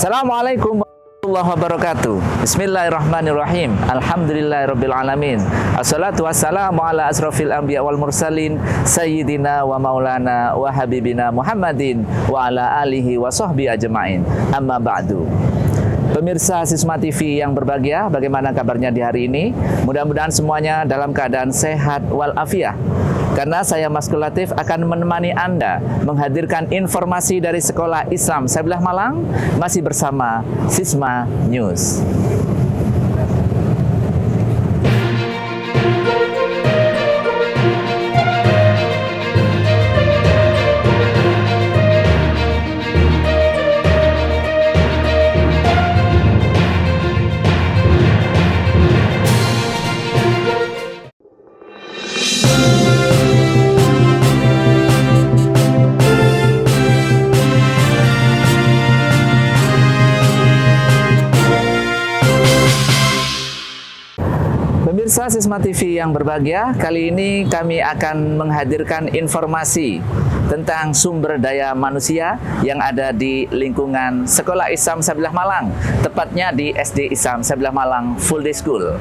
Assalamualaikum warahmatullahi wabarakatuh. Bismillahirrahmanirrahim. Alhamdulillahirrabbilalamin. Assalatu wassalamu ala asrafil anbiya wal mursalin Sayyidina wa maulana wa habibina Muhammadin wa ala alihi wa sahbihi ajma'in. Amma ba'du. Pemirsa Sisma TV yang berbahagia, bagaimana kabarnya di hari ini? Mudah-mudahan semuanya dalam keadaan sehat walafiat. Karena saya Mas Latif akan menemani Anda menghadirkan informasi dari Sekolah Islam Sabilah Malang, masih bersama Sisma News. Pemirsa Sisma TV yang berbahagia, kali ini kami akan menghadirkan informasi tentang sumber daya manusia yang ada di lingkungan Sekolah Islam Sabilah Malang, tepatnya di SD Islam Sabilah Malang Full Day School.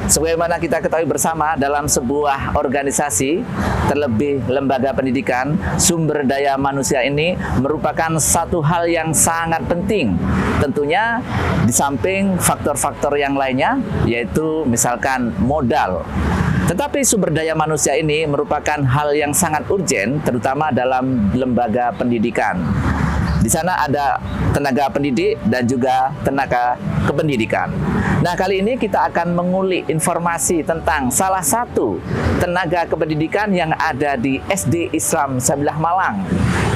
Sebagaimana kita ketahui bersama, dalam sebuah organisasi, terlebih lembaga pendidikan, sumber daya manusia ini merupakan satu hal yang sangat penting. Tentunya di samping faktor-faktor yang lainnya, yaitu misalkan modal. Tetapi sumber daya manusia ini merupakan hal yang sangat urgen, terutama dalam lembaga pendidikan. Di sana ada tenaga pendidik dan juga tenaga kependidikan. Nah, kali ini kita akan mengulik informasi tentang salah satu tenaga kependidikan yang ada di SD Islam Sabilah Malang.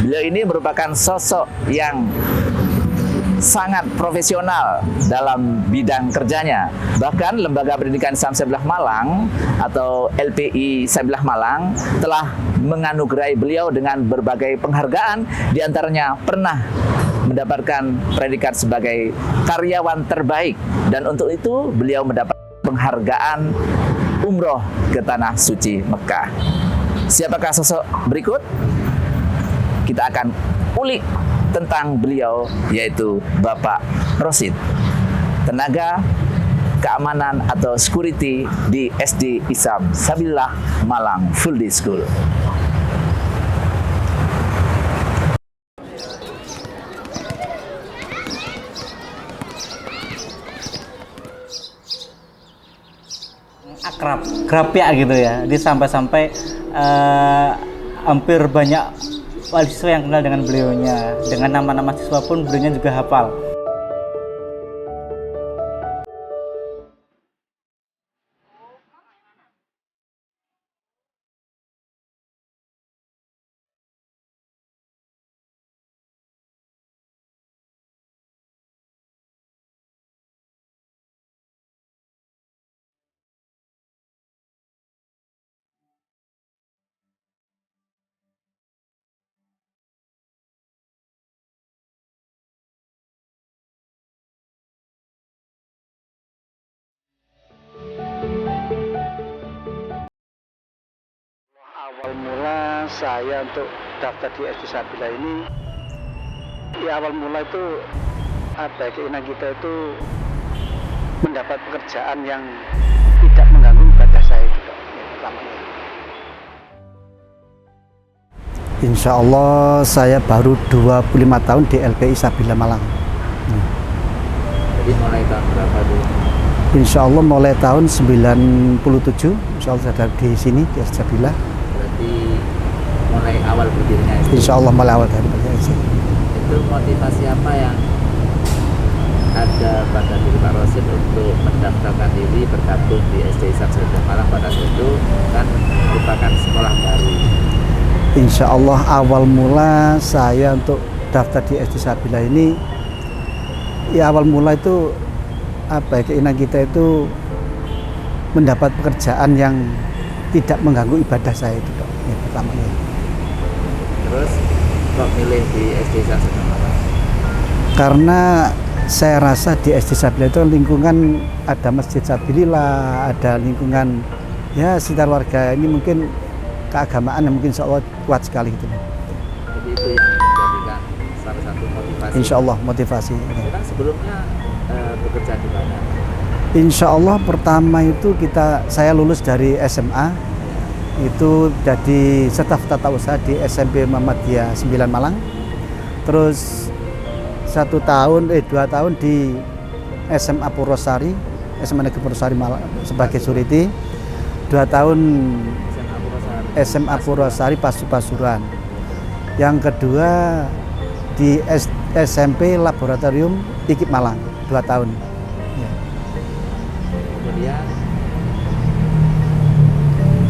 Beliau ini merupakan sosok yang sangat profesional dalam bidang kerjanya. Bahkan Lembaga Pendidikan Islam Sabilah Malang atau LPI Sabilah Malang telah menganugerahi beliau dengan berbagai penghargaan, diantaranya pernah mendapatkan predikat sebagai karyawan terbaik, dan untuk itu beliau mendapat penghargaan umroh ke Tanah Suci Mekah. Siapakah sosok berikut? Kita akan ulik tentang beliau, yaitu Bapak Rosid, tenaga keamanan atau security di SD Islam Sabilah Malang Full Day School. Akrab ya gitu ya. Dia sampai hampir banyak wali siswa yang kenal dengan beliaunya. Dengan nama-nama siswa pun beliaunya juga hafal. Awal mula saya untuk daftar di SD Sabilah ini, ya awal mula itu ada keinginan kita itu mendapat pekerjaan yang tidak mengganggu ibadah saya itu, pertamanya. Insya Allah saya baru 25 tahun di LPI Sabilah Malang. Jadi mulai tahun berapa dulu? Insya Allah mulai tahun 97, Insya Allah saya di sini di Sabilah. Berarti mulai awal berdirinya itu? Insya Allah mulai awal dari berdiri. Itu motivasi apa yang ada pada diri Pak Rosid untuk mendaftarkan diri bergabung di SD Islam Sabilah Malang pada saat itu, kan merupakan sekolah baru? Insya Allah awal mula saya untuk daftar di SD Sabilah ini, ya awal mula itu apa ya, keinginan kita itu mendapat pekerjaan yang tidak mengganggu ibadah saya itu, ya, pertamanya. Terus kok milih di SD Islam Sabilah Malang? Karena saya rasa di SD Sabilah itu lingkungan ada Masjid Sabilillah, ada lingkungan ya sekitar warga ini mungkin keagamaan yang mungkin insya Allah kuat sekali gitu. Jadi itu yang menjadikan salah satu motivasi Insya Allah motivasi. Memang sebelumnya bekerja di mana? Insya Allah pertama itu saya lulus dari SMA, itu jadi staf tata usaha di SMP Muhammadiyah 9 Malang. Terus 2 tahun di SMA Purwosari, SMA Negeri Purwosari Malang sebagai security. 2 tahun SMA Purwosari Pasuruan. Yang kedua di SMP Laboratorium IKIP Malang 2 tahun. Kemudian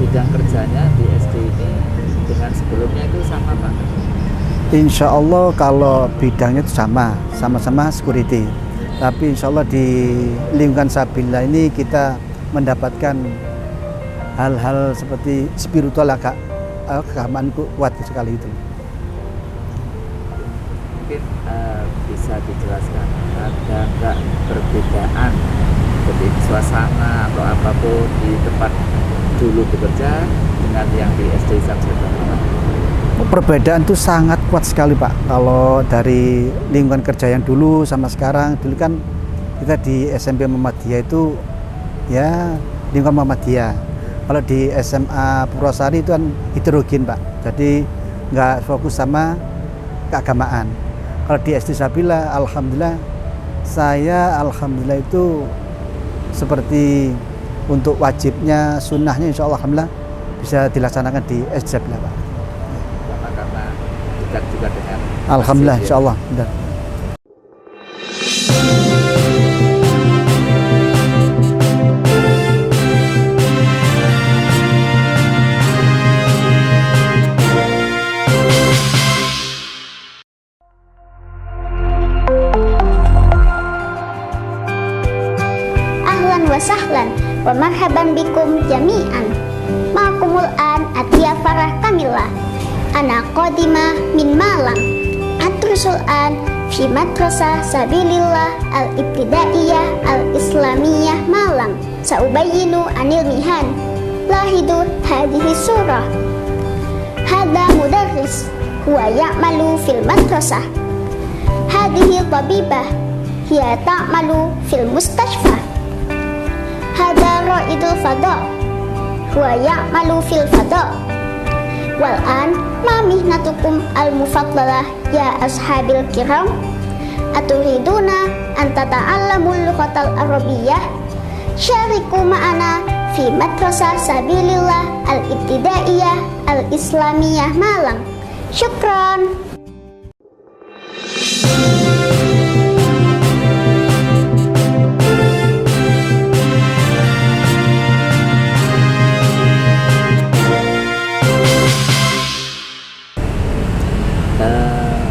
bidang kerjanya di SD ini dengan sebelumnya itu sama Pak? Insya Allah kalau bidangnya itu sama-sama security. Tapi insya Allah di lingkungan Sabila ini kita mendapatkan hal-hal seperti spiritual keagamaan kuat sekali itu. Mungkin bisa dijelaskan ada nggak perbedaan seperti suasana atau apapun di tempat dulu bekerja dengan yang di SD Samsudin? Perbedaan itu sangat kuat sekali Pak. Kalau dari lingkungan kerja yang dulu sama sekarang, dulu kan kita di SMP Muhammadiyah itu ya lingkungan Muhammadiyah. Kalau di SMA Purwosari itu kan heterogen Pak, jadi nggak fokus sama keagamaan. Kalau di SD Sabila, alhamdulillah itu seperti untuk wajibnya, sunnahnya insya Allah alhamdulillah bisa dilaksanakan di SD Sabila Pak. Karena dekat juga dengan Alhamdulillah masjid, insya Allah benar. Ahlan wa sahlan wa marhaban bikum jami'an. Ma'akumul an Atia Farah Kamila. Ana qadimah min Malang. Atrusul an fi madrasah Sabilillah al-ibtidaiyah al-islamiyah Malang. Saubayyinu anil mihan. Lahidu hadhihi surah. Hada mudarris huwa ya'malu fil madrasah. Hadhihi tabibah hiya ta'malu fil mustashfa. Hada ra'idul fada huwa ya'malu fil fada. Wal an ma mihnatukum al mufaddalah ya ashabil kiram. Aturiduna an tata'allamul lughatal arabiyyah. Syariku ma'ana fi madrasah Sabilillah al-ibtidaiyah al-islamiyah Malang. Syukran.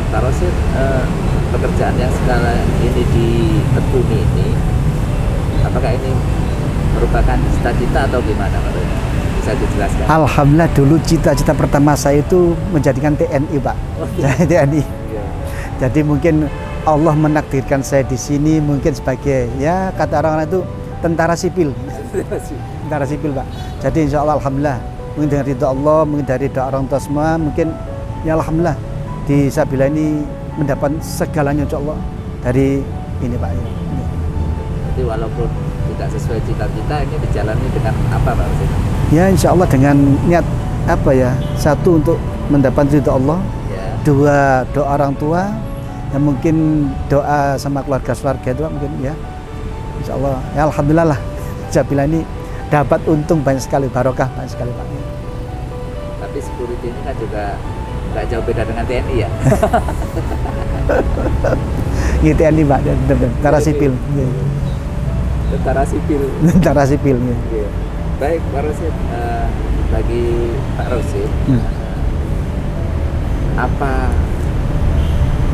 Pak Rosid, pekerjaan yang sekarang ini ditekuni ini, apakah ini merupakan cita-cita atau gimana Pak Rosid? Bisa dijelaskan? Alhamdulillah dulu cita-cita pertama saya itu menjadikan TNI Pak. TNI. Jadi mungkin Allah menakdirkan saya di sini mungkin sebagai ya kata orang-orang itu tentara sipil. Tentara sipil Pak. Jadi insya Allah alhamdulillah mungkin dengan ridho Allah, mungkin dari doa orang tua semua, mungkin ya alhamdulillah di Sabila ini mendapat segalanya insya Allah dari ini Pak. Jadi walaupun tidak sesuai cita-cita, ini dijalani dengan apa Pak Rosid? Ya insya Allah dengan niat apa ya, satu untuk mendapat ridho Allah, Ya. dua doa orang tua, yang mungkin doa sama keluarga itu mungkin ya insya Allah ya alhamdulillah lah Sabila ini dapat untung banyak sekali, barokah banyak sekali Pak. Tapi security ini kan juga nggak jauh beda dengan TNI ya? Ini TNI Pak, tentara sipil. Tentara sipil. Tentara sipil. Ya. Iya. Baik Pak Rosid, bagi Pak Rosid, apa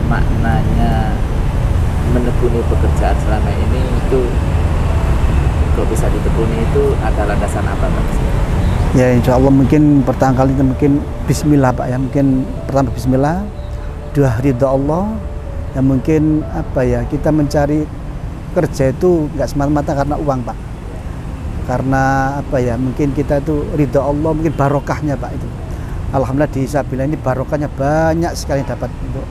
maknanya menekuni pekerjaan selama ini itu, kok bisa ditekuni itu ada landasan apa Pak Rosid? Ya insya Allah mungkin pertama kali itu mungkin Bismillah Pak ya, mungkin pertama Bismillah, dua ridho Allah, yang mungkin apa ya, kita mencari kerja itu nggak semata-mata karena uang Pak, karena apa ya, mungkin kita itu ridho Allah, mungkin barokahnya Pak itu. Alhamdulillah di Sabila ini barokahnya banyak sekali dapat untuk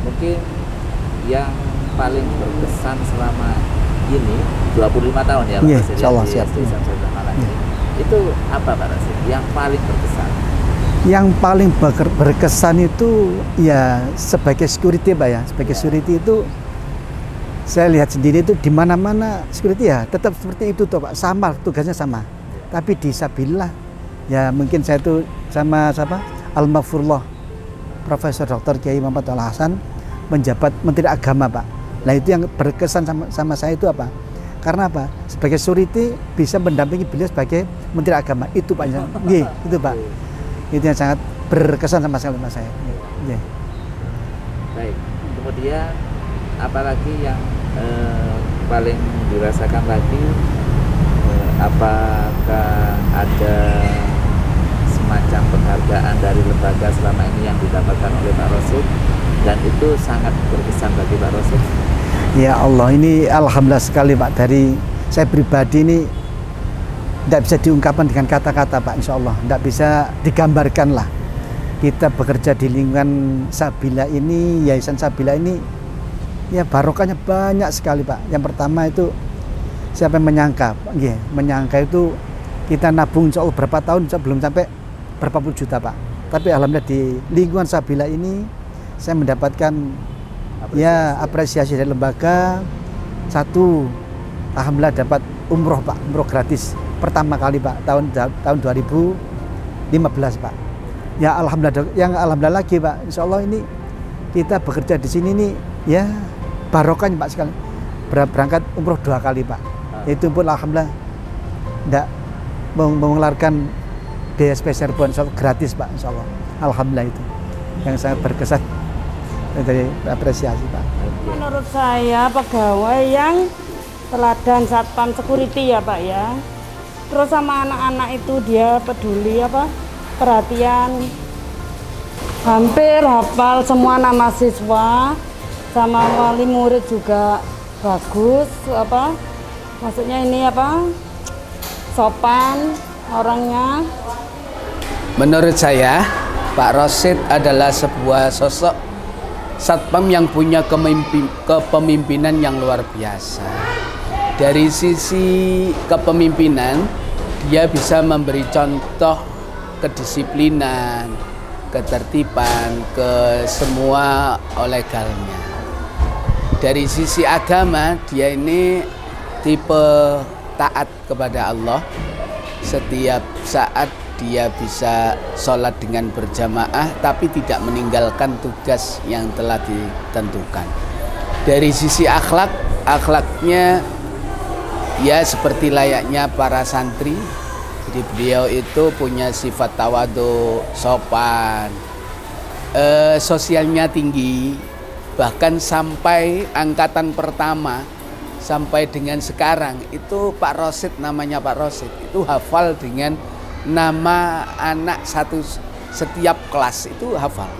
mungkin yang paling berkesan selama ini 25 tahun ya Pak Iya, Rasid, insyaallah di siap. SD Samsudin Malang ini. Itu apa Pak Rasid yang paling berkesan? Yang paling berkesan itu ya sebagai security Pak ya. Sebagai security itu saya lihat sendiri itu di mana-mana security ya tetap seperti itu tuh Pak, sama tugasnya sama. Tapi di Sabilillah ya mungkin saya itu sama siapa? Al-Maghfurullah Profesor Dr. Kiai Muhammad Al Hasan menjabat Menteri Agama Pak. Nah itu yang berkesan sama saya itu apa? Karena apa? Sebagai security bisa mendampingi beliau sebagai Menteri Agama. Itu Pak. Nggih, itu Pak. Itu yang sangat berkesan sama saya. Nggih. Baik. Kemudian apalagi yang paling dirasakan lagi, apakah ada semacam penghargaan dari lembaga selama ini yang didapatkan oleh Pak Rasid dan itu sangat berkesan bagi Pak Rasid? Ya Allah, ini alhamdulillah sekali Pak. Dari saya pribadi ini tidak bisa diungkapkan dengan kata-kata Pak, insya Allah tidak bisa digambarkan lah. Kita bekerja di lingkungan Sabila ini, Yayasan Sabila ini ya barokahnya banyak sekali Pak. Yang pertama itu siapa yang menyangka Pak? Nggih, menyangka itu kita nabung insya Allah berapa tahun belum sampai berapa puluh juta Pak. Tapi alhamdulillah di lingkungan Sabila ini saya mendapatkan apresiasi dari lembaga. Satu, alhamdulillah dapat umroh Pak, umroh gratis pertama kali Pak tahun 2015 Pak. Ya alhamdulillah, yang alhamdulillah lagi Pak, insya Allah ini kita bekerja di sini nih ya barokahnya Pak sekali. Berangkat umroh 2 kali Pak. Itu pun alhamdulillah tidak mengeluarkan biaya spesial pun, insya Allah gratis Pak, insya Allah. Alhamdulillah itu yang sangat berkesan dari apresiasi Pak. Menurut saya pegawai yang teladan satpam security ya Pak ya. Terus sama anak-anak itu dia peduli perhatian, hampir hafal semua nama siswa, sama wali murid juga bagus maksudnya ini sopan orangnya. Menurut saya Pak Rasid adalah sebuah sosok satpam yang punya kepemimpinan yang luar biasa. Dari sisi kepemimpinan, dia bisa memberi contoh kedisiplinan, ketertiban ke semua legalnya. Dari sisi agama, dia ini tipe taat kepada Allah. Setiap saat dia bisa sholat dengan berjamaah, tapi tidak meninggalkan tugas yang telah ditentukan. Dari sisi akhlaknya ya seperti layaknya para santri. Jadi beliau itu punya sifat tawadhu, sopan, sosialnya tinggi. Bahkan sampai angkatan pertama sampai dengan sekarang itu Pak Rasid, namanya Pak Rasid itu hafal dengan nama anak setiap kelas itu hafal.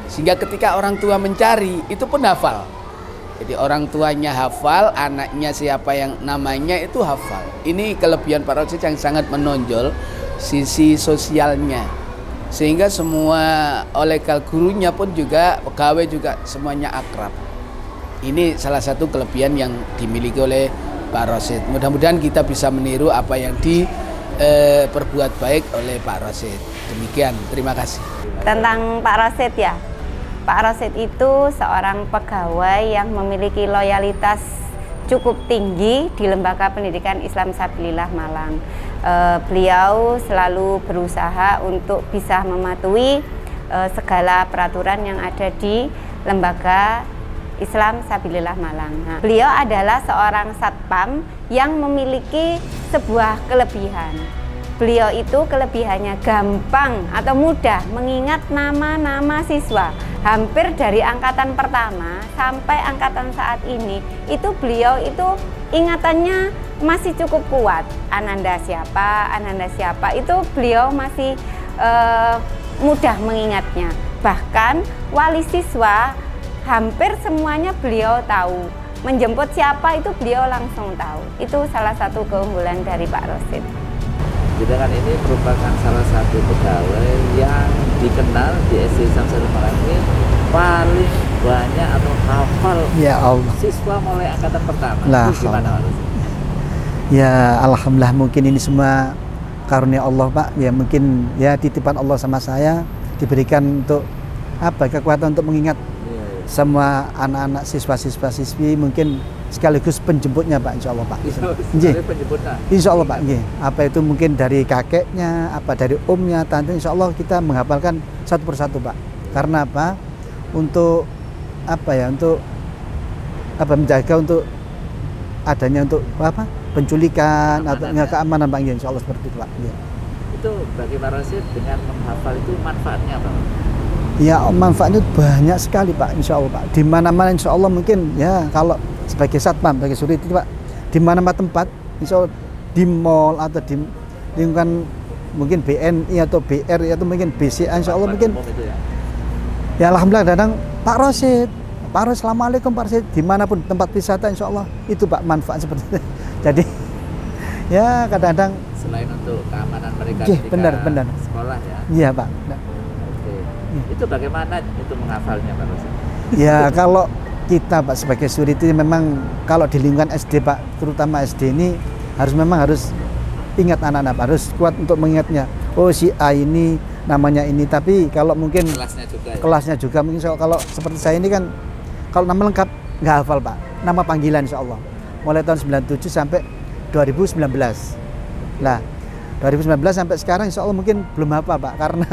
Sehingga ketika orang tua mencari itu pun hafal. Jadi orang tuanya hafal, anaknya siapa yang namanya itu hafal. Ini kelebihan Pak Rasid yang sangat menonjol sisi sosialnya. Sehingga semua legal gurunya pun juga, pegawai juga semuanya akrab. Ini salah satu kelebihan yang dimiliki oleh Pak Rasid. Mudah-mudahan kita bisa meniru apa yang diperbuat baik oleh Pak Rasid. Demikian, terima kasih. Tentang Pak Rasid ya, Pak Rasid itu seorang pegawai yang memiliki loyalitas cukup tinggi di Lembaga Pendidikan Islam Sabilillah Malang. Beliau selalu berusaha untuk bisa mematuhi segala peraturan yang ada di Lembaga Islam Sabilillah Malang. Nah, beliau adalah seorang satpam yang memiliki sebuah kelebihan. Beliau itu kelebihannya gampang atau mudah mengingat nama-nama siswa. Hampir dari angkatan pertama sampai angkatan saat ini, itu beliau itu ingatannya masih cukup kuat. Ananda siapa, itu beliau masih mudah mengingatnya. Bahkan wali siswa hampir semuanya beliau tahu. Menjemput siapa itu beliau langsung tahu. Itu salah satu keunggulan dari Pak Rasid. Dengan ini merupakan salah satu pegawai yang dikenal di SD Samsudin Malang ini paling banyak atau hafal Ya Allah. siswa mulai angkatan pertama? Lah, Itu gimana Pak Rosid? Ya alhamdulillah, mungkin ini semua karunia Allah Pak. Ya mungkin ya titipan Allah sama saya, diberikan untuk apa, kekuatan untuk mengingat semua anak-anak siswa-siswi, mungkin sekaligus penjemputnya Pak, insya Allah Pak. Nggih. Penjemputnya. Insya Allah Pak, nggih. Apa itu mungkin dari kakeknya, apa dari omnya, tante, insya Allah kita menghafalkan satu persatu Pak. Karena apa? Untuk apa ya? Untuk apa, menjaga untuk adanya untuk apa? Penculikan atau keamanan Pak, nggih. Insya Allah seperti itu Pak. Nggih. Itu bagi Pak Rosid dengan menghafal itu manfaatnya apa? Ya manfaatnya banyak sekali Pak, insya Allah Pak. Di mana-mana insya Allah, mungkin ya kalau sebagai satpam, sebagai security Pak, di mana-mana tempat, insya Allah di mall atau di lingkungan mungkin BNI atau BR atau mungkin BCA, insya Allah mungkin ya alhamdulillah kadang Pak Rosid, assalamualaikum Pak Rosid, dimanapun tempat wisata insya Allah itu Pak manfaat seperti itu. Jadi ya kadang-kadang selain untuk keamanan mereka ketika benar. sekolah ya. Iya Pak. Itu bagaimana itu menghafalnya Pak Rosid? Ya kalau kita Pak sebagai security memang kalau di lingkungan SD Pak, terutama SD ini memang harus ingat anak-anak, harus kuat untuk mengingatnya. Oh si A ini namanya ini, tapi kalau mungkin kelasnya juga mungkin kalau seperti saya ini kan kalau nama lengkap nggak hafal Pak, nama panggilan insya Allah mulai tahun 97 sampai 2019. Lah 2019 sampai sekarang insya Allah mungkin belum hafal Pak karena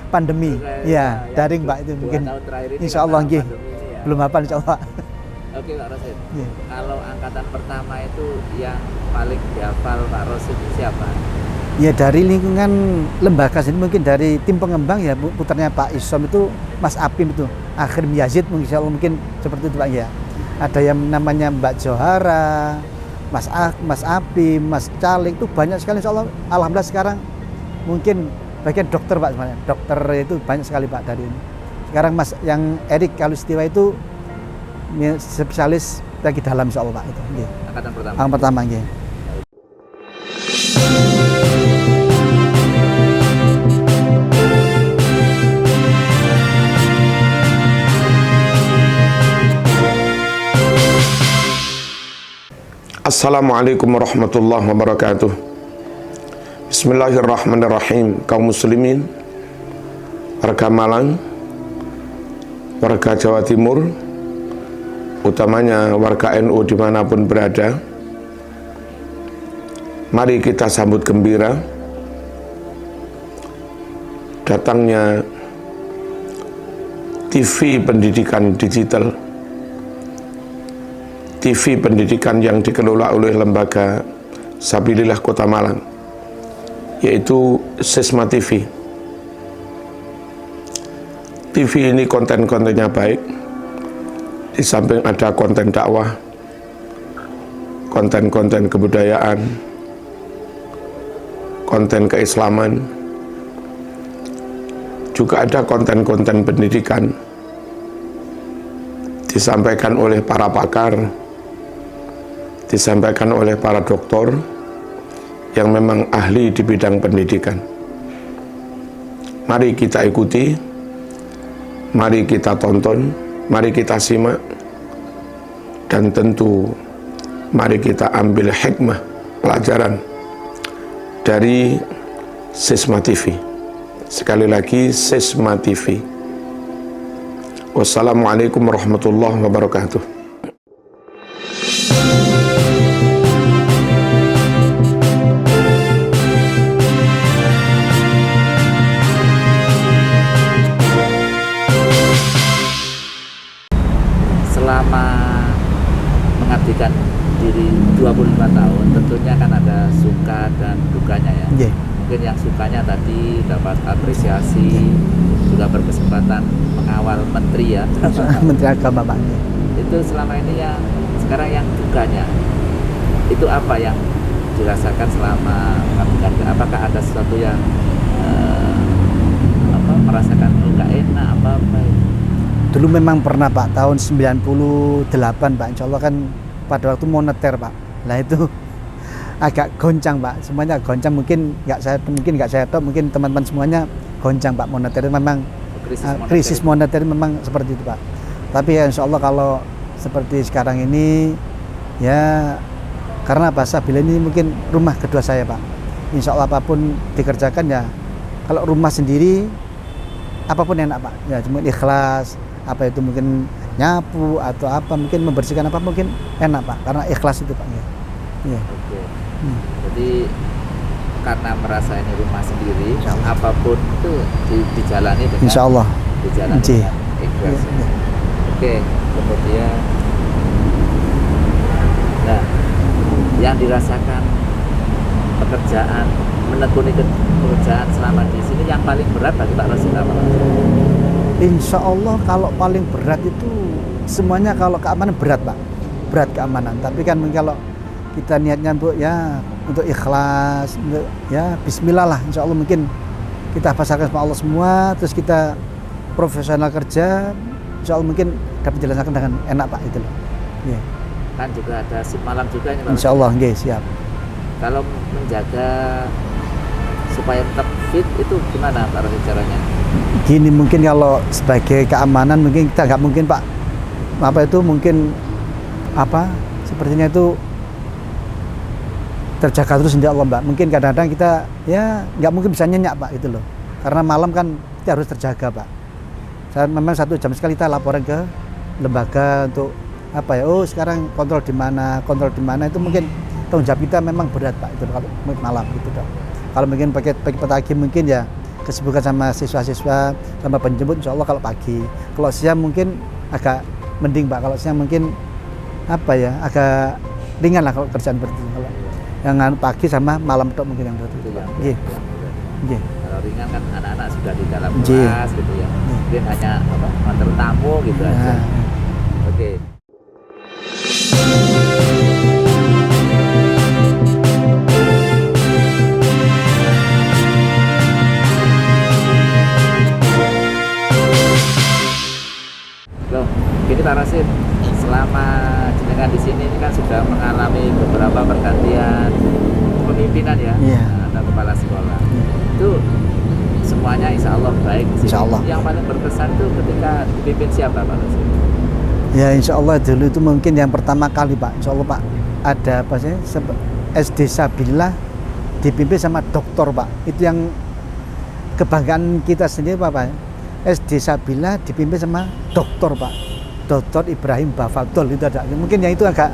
pandemi, ya daring Pak, itu mungkin insya Allah nggih belum hafal insya Allah. Oke Pak Rosid, kalau angkatan pertama itu yang paling dihafal Pak Rosid siapa? Ya dari lingkungan lembaga sini mungkin dari tim pengembang ya putarnya Pak Isom itu Mas Apim itu Akhir Yazid mungkin insya Allah mungkin seperti itu Pak ya. Ada yang namanya Mbak Johara, Mas Apim, Mas Calik, itu banyak sekali insya Allah. Alhamdulillah sekarang mungkin bagian dokter Pak sebenarnya. Dokter itu banyak sekali Pak dari ini. Sekarang Mas yang Erik Kalustiwa itu spesialis lagi dalam insya Allah Pak itu. Nggih. Angkatan pertama. Angkatan pertama nggih. Assalamualaikum warahmatullahi wabarakatuh. Bismillahirrahmanirrahim. Kaum muslimin, warga Malang, warga Jawa Timur, utamanya warga NU dimanapun berada, mari kita sambut gembira datangnya TV pendidikan digital, TV pendidikan yang dikelola oleh lembaga Sabilillah Kota Malang, yaitu Sisma TV. TV ini konten-kontennya baik, di samping ada konten dakwah, konten-konten kebudayaan, konten keislaman, juga ada konten-konten pendidikan, disampaikan oleh para pakar, disampaikan oleh para doktor yang memang ahli di bidang pendidikan. Mari kita ikuti, mari kita tonton, mari kita simak, dan tentu mari kita ambil hikmah pelajaran dari Sisma TV. Sekali lagi, Sisma TV. Wassalamualaikum warahmatullahi wabarakatuh. Selama mengabdikan diri 25 tahun, tentunya kan ada suka dan dukanya ya. Yeah. Mungkin yang sukanya tadi dapat apresiasi, juga berkesempatan mengawal menteri ya. Menteri Agama Pak. Itu selama ini yang sekarang yang dukanya itu apa yang dirasakan selama mengabdikan? Apakah ada sesuatu yang merasakan nggak enak apa? Dulu memang pernah Pak, tahun 98 Pak, insya Allah kan pada waktu moneter Pak. Nah itu agak goncang Pak, semuanya goncang, mungkin nggak saya tahu, mungkin teman-teman semuanya goncang Pak, moneter itu memang krisis moneter memang seperti itu Pak. Tapi ya insya Allah kalau seperti sekarang ini ya karena apa, Sabila ini mungkin rumah kedua saya Pak. Insya Allah apapun dikerjakan ya, kalau rumah sendiri apapun enak Pak. Ya cuma ikhlas, apa itu mungkin nyapu atau apa, mungkin membersihkan apa mungkin enak Pak, karena ikhlas itu Pak. Ya. Ya. Oke. Jadi karena merasa ini rumah sendiri, apapun itu dijalani dengan Insya Allah. Dijalani dengan ikhlas. Ya. Oke, kemudian nah, yang dirasakan pekerjaan, menekuni pekerjaan selama di sini yang paling berat bagi Pak Rosid apa? Insya Allah kalau paling berat itu semuanya kalau keamanan berat Pak, berat keamanan. Tapi kan kalau kita niatnya untuk ikhlas, untuk ya Bismillah lah, Insya Allah mungkin kita pasarkan sama Allah semua, terus kita profesional kerja, Insya Allah mungkin dapat dilaksanakan dengan enak Pak itu loh. Yeah. Kan juga ada shift malam juga ini Pak. Insya Allah, okay, siap. Kalau menjaga supaya tetap fit itu gimana Pak Rosid caranya? Gini, mungkin kalau sebagai keamanan mungkin kita nggak mungkin Pak, apa itu mungkin apa sepertinya itu terjaga terus insya Allah Mbak. Mungkin kadang-kadang kita ya nggak mungkin bisa nyenyak Pak itu loh, karena malam kan kita harus terjaga Pak. Saya memang 1 jam sekali kita laporan ke lembaga untuk apa ya, oh sekarang kontrol di mana itu mungkin tanggung jawab kita memang berat Pak itu kalau malam gitu dong. Kalau mungkin pagi mungkin ya kesibukan sama siswa-siswa sama penjemput insya Allah kalau pagi. Kalau siang mungkin agak mending Pak, kalau siang mungkin apa ya agak ringan lah kalau kerjaan seperti itu. Kalau yang pagi sama malam tok mungkin yang berat itu Pak. Nggih. Kalau ringan kan anak-anak sudah di dalam kelas gitu ya. Mungkin hanya antar tamu gitu aja. Oke. Loh, gini Pak Rosid, selama jenengan di sini ini kan sudah mengalami beberapa pergantian pemimpinan ya, atau kepala sekolah. Itu semuanya insya Allah baik di sini. Insya Allah. Yang paling berkesan itu ketika dipimpin siapa Pak Rosid? Ya insya Allah dulu itu mungkin yang pertama kali Pak, insya Allah Pak ada apa sih SD Sabila dipimpin sama dokter Pak. Itu yang kebanggaan kita sendiri Pak. SD Sabila dipimpin sama dokter Pak, Dr. Ibrahim Bafadol itu ada. Mungkin yang itu agak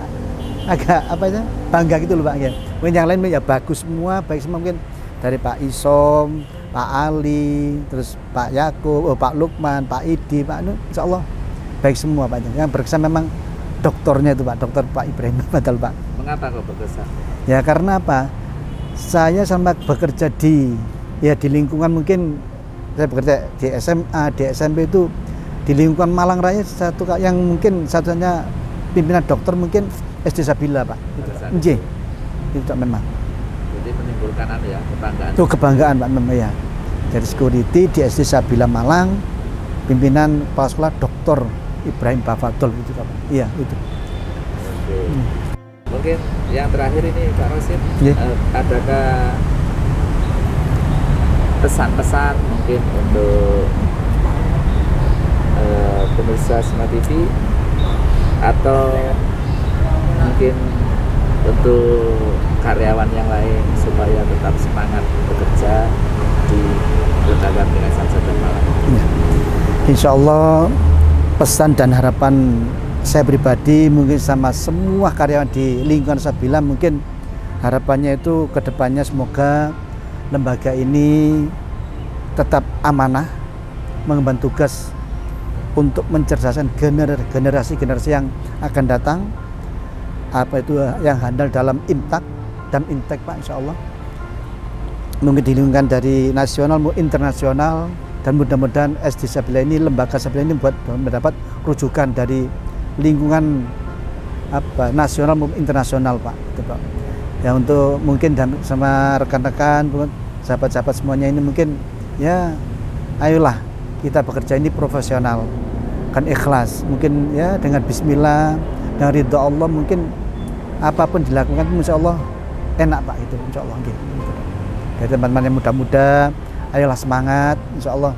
apa itu bangga gitu loh Pak ya. Mungkin yang lain ya bagus semua, baik semua mungkin dari Pak Isom, Pak Ali, terus Pak Yakub, Pak Lukman, Pak Idi, Pak Nur, insya Allah baik semua Pak. Yang berkesan memang dokternya itu Pak, Dokter Pak Ibrahim Bafadol Pak. Mengapa kok berkesan? Ya karena apa? Saya sama bekerja di lingkungan mungkin saya bekerja di SMA, di SMP itu di lingkungan Malang Raya satu yang mungkin satunya pimpinan dokter mungkin SD Sabila Pak. Nggih. Itu memang. Jadi menimbulkan kebanggaan. Itu kebanggaan Pak memang ya. Dari security di SD Sabila Malang, pimpinan kepala sekolah Dr. Ibrahim Bafadol itu Pak. Iya, itu. Oke. Mungkin yang terakhir ini Pak Rosid, adakah pesan-pesan mungkin untuk pemirsa Smart TV atau mungkin untuk karyawan yang lain supaya tetap semangat bekerja di lembaga pendidikan Islam Sabila Malang? Ya. Insya Allah pesan dan harapan saya pribadi mungkin sama semua karyawan di lingkungan Sabila, mungkin harapannya itu kedepannya semoga lembaga ini tetap amanah, mengemban tugas untuk mencerdaskan generasi yang akan datang, apa itu yang handal dalam imtak dan intek Pak, insya Allah mungkin dilingkungan dari nasional maupun internasional, dan mudah-mudahan SD Sabila ini, lembaga Sabila ini mendapat rujukan dari lingkungan nasional maupun internasional Pak, itu Pak. Ya untuk mungkin dan sama rekan-rekan, sahabat-sahabat semuanya ini mungkin ya ayolah kita bekerja ini profesional, kan ikhlas, mungkin ya dengan Bismillah, dengan ridha Allah, mungkin apapun dilakukan insya Allah enak Pak, itu insya Allah gitu. Dari teman-teman yang muda-muda, ayolah semangat, insya Allah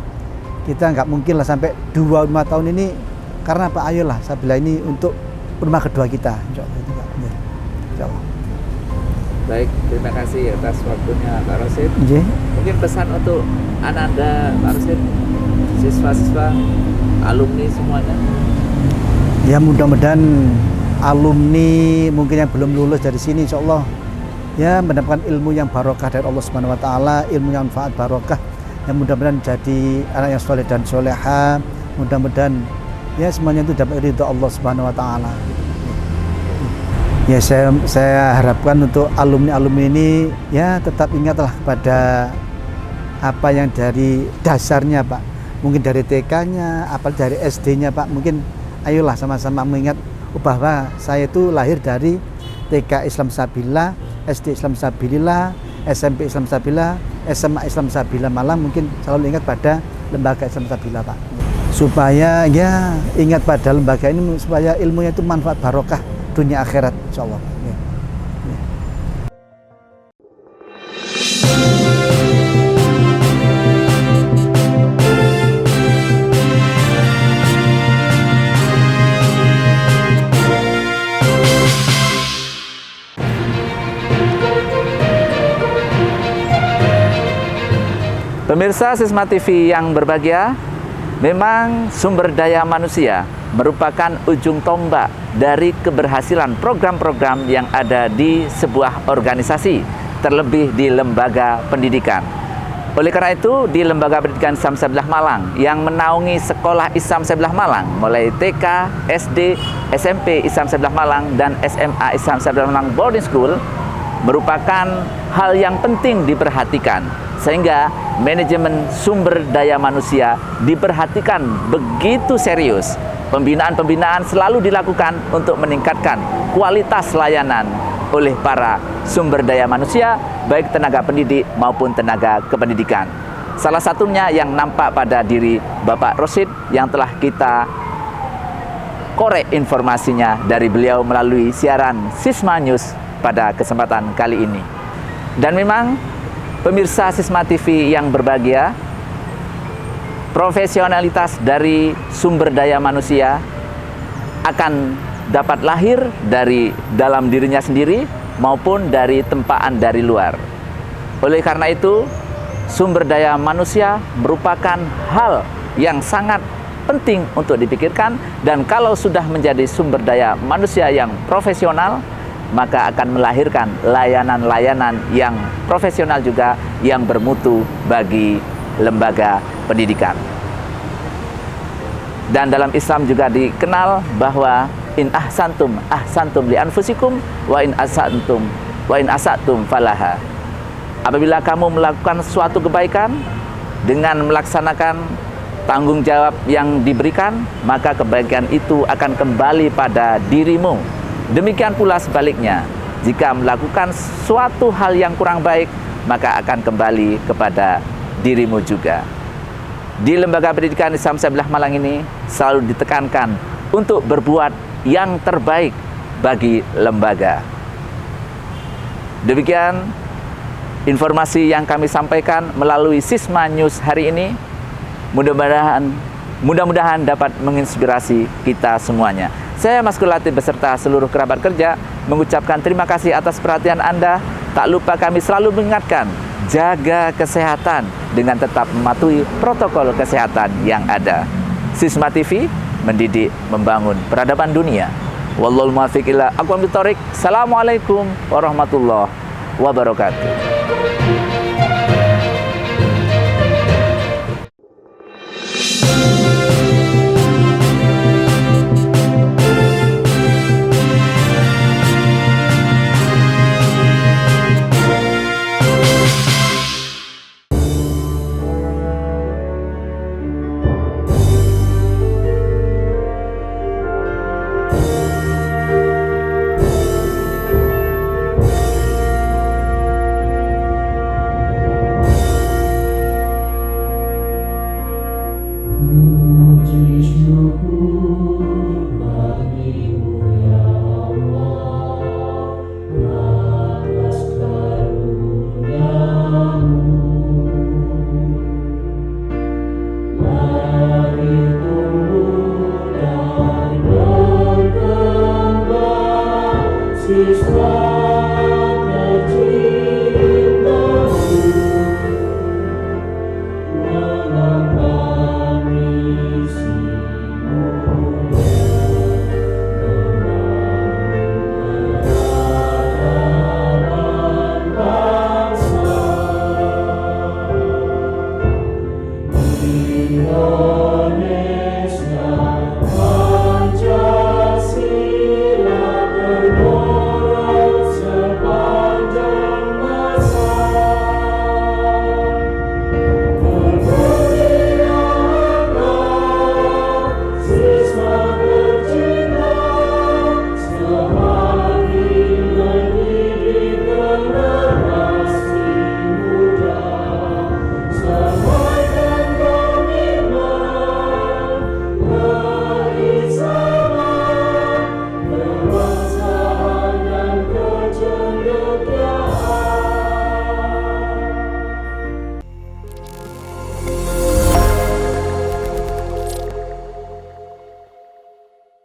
kita nggak mungkin lah sampai 2-5 tahun ini Karena Pak, ayolah Sabila ini untuk rumah kedua kita, insya Allah itu Pak. Ya, insya Allah. Baik, terima kasih atas waktunya Pak Rosid. Ya. Mungkin pesan untuk Ananda, Pak Rosid, siswa-siswa, alumni semuanya. Ya, mudah-mudahan alumni mungkin yang belum lulus dari sini, insya Allah ya mendapatkan ilmu yang barokah dari Allah Subhanahu Wa Taala, ilmu yang manfaat barokah, yang mudah-mudahan jadi anak yang soleh dan soleha. Mudah-mudahan ya semuanya itu dapat ridho Allah Subhanahu Wa Taala. Ya, saya harapkan untuk alumni-alumni ini ya tetap ingatlah kepada apa yang dari dasarnya Pak, mungkin dari TK-nya, apa dari SD-nya Pak. Mungkin ayolah sama-sama mengingat bahwa saya itu lahir dari TK Islam Sabila, SD Islam Sabilillah, SMP Islam Sabila, SMA Islam Sabila Malang. Mungkin selalu ingat pada lembaga Islam Sabila Pak, supaya ya ingat pada lembaga ini supaya ilmunya itu manfaat barokah dunia akhirat, insyaallah. Ya. Ya. Pemirsa Sisma TV yang berbahagia, memang sumber daya manusia merupakan ujung tombak dari keberhasilan program-program yang ada di sebuah organisasi, terlebih di lembaga pendidikan. Oleh karena itu, di Lembaga Pendidikan Islam Sabila Malang yang menaungi Sekolah Islam Sabila Malang, mulai TK, SD, SMP Islam Sabila Malang, dan SMA Islam Sabila Malang Boarding School, merupakan hal yang penting diperhatikan, sehingga manajemen sumber daya manusia diperhatikan begitu serius. Pembinaan-pembinaan selalu dilakukan untuk meningkatkan kualitas layanan oleh para sumber daya manusia, baik tenaga pendidik maupun tenaga kependidikan. Salah satunya yang nampak pada diri Bapak Rosid yang telah kita korek informasinya dari beliau melalui siaran Sisma News pada kesempatan kali ini. Dan memang pemirsa Sisma TV yang berbahagia, profesionalitas dari sumber daya manusia akan dapat lahir dari dalam dirinya sendiri maupun dari tempaan dari luar. Oleh karena itu, sumber daya manusia merupakan hal yang sangat penting untuk dipikirkan, dan kalau sudah menjadi sumber daya manusia yang profesional, maka akan melahirkan layanan-layanan yang profesional juga yang bermutu bagi lembaga pendidikan. Dan dalam Islam juga dikenal bahwa in ahsantum ahsantum li anfusikum wa in asatum falaha. Apabila kamu melakukan suatu kebaikan dengan melaksanakan tanggung jawab yang diberikan, maka kebaikan itu akan kembali pada dirimu. Demikian pula sebaliknya, jika melakukan suatu hal yang kurang baik, maka akan kembali kepada dirimu juga. Di Lembaga Pendidikan Islam Sabila Malang ini selalu ditekankan untuk berbuat yang terbaik bagi lembaga. Demikian informasi yang kami sampaikan melalui Sisma News hari ini. Mudah-mudahan dapat menginspirasi kita semuanya. Saya Mas Latif beserta seluruh kerabat kerja mengucapkan terima kasih atas perhatian Anda. Tak lupa kami selalu mengingatkan, jaga kesehatan dengan tetap mematuhi protokol kesehatan yang ada. Sisma TV, mendidik, membangun peradaban dunia. Wallahul muwaffiq ila aqwamit thoriq. Assalamualaikum warahmatullahi wabarakatuh.